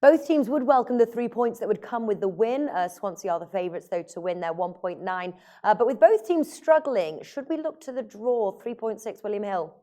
Both teams would welcome the 3 points that would come with the win. Swansea are the favourites, though, to win their 1.9. But with both teams struggling, should we look to the draw, 3.6 William Hill?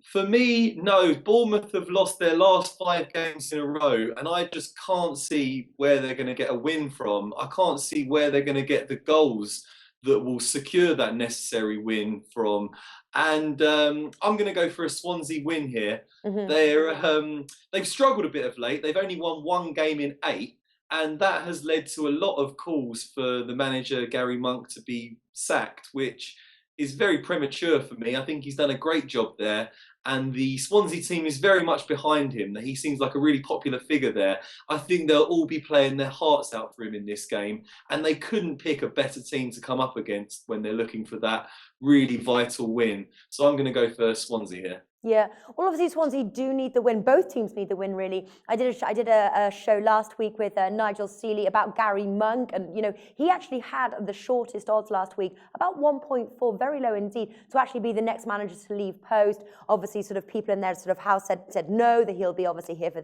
For me, no. Bournemouth have lost their last 5 games in a row, and I just can't see where they're going to get a win from. I can't see where they're going to get the goals that will secure that necessary win from. And I'm going to go for a Swansea win here. They've struggled a bit of late. They've only won 1 game in 8. And that has led to a lot of calls for the manager, Gary Monk, to be sacked, which is very premature for me. I think he's done a great job there. And the Swansea team is very much behind him. He seems like a really popular figure there. I think they'll all be playing their hearts out for him in this game. And they couldn't pick a better team to come up against when they're looking for that really vital win. So I'm going to go for Swansea here. Yeah, well, obviously Swansea do need the win. Both teams need the win, really. I did a show last week with Nigel Seeley about Gary Monk, and he actually had the shortest odds last week, about 1.4, very low indeed, to actually be the next manager to leave post. Obviously, sort of people in their sort of house said no, that he'll be obviously here for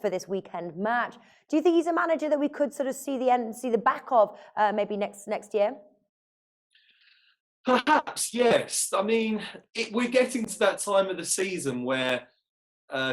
this weekend match. Do you think he's a manager that we could sort of see the back of maybe next year? Perhaps, yes. I mean, we're getting to that time of the season where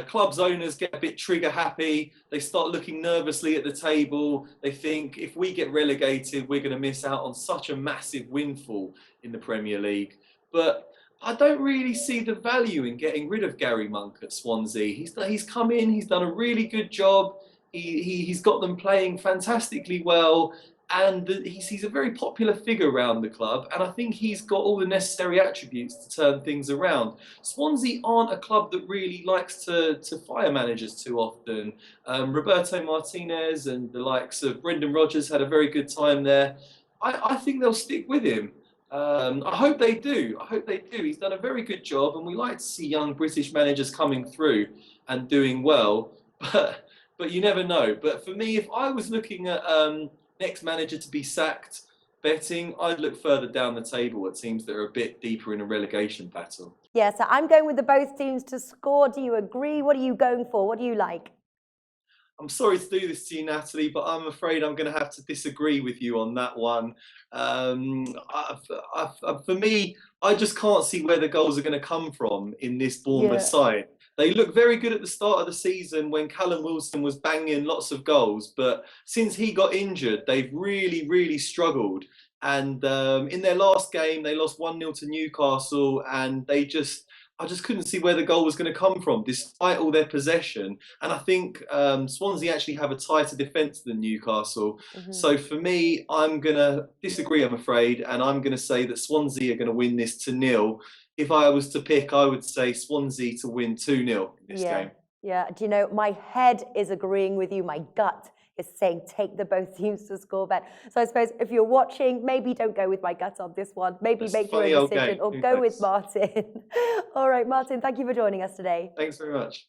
clubs' owners get a bit trigger happy. They start looking nervously at the table. They think if we get relegated, we're going to miss out on such a massive windfall in the Premier League. But I don't really see the value in getting rid of Gary Monk at Swansea. He's come in, he's done a really good job. He's got them playing fantastically well. And he's a very popular figure around the club, and I think he's got all the necessary attributes to turn things around. Swansea aren't a club that really likes to fire managers too often. Roberto Martinez and the likes of Brendan Rodgers had a very good time there. I think they'll stick with him. I hope they do. I hope they do. He's done a very good job, and we like to see young British managers coming through and doing well. But you never know. But for me, if I was looking at next manager to be sacked betting, I'd look further down the table at teams that are a bit deeper in a relegation battle. Yeah, so I'm going with the both teams to score. Do you agree? What are you going for? What do you like? I'm sorry to do this to you, Natalie, but I'm afraid I'm going to have to disagree with you on that one. For me, I just can't see where the goals are going to come from in this Bournemouth side. They look very good at the start of the season when Callum Wilson was banging lots of goals, but since he got injured, they've really, really struggled. And in their last game, they lost 1-0 to Newcastle, and I just couldn't see where the goal was going to come from, despite all their possession. And I think Swansea actually have a tighter defence than Newcastle. So for me, I'm going to disagree, I'm afraid, and I'm going to say that Swansea are going to win this 2-0. If I was to pick, I would say Swansea to win 2-0 in this game. Yeah, do you know, my head is agreeing with you. My gut is saying take the both teams to score bet. So I suppose if you're watching, maybe don't go with my gut on this one. Maybe make your own decision or go with Martin. All right, Martin, thank you for joining us today. Thanks very much.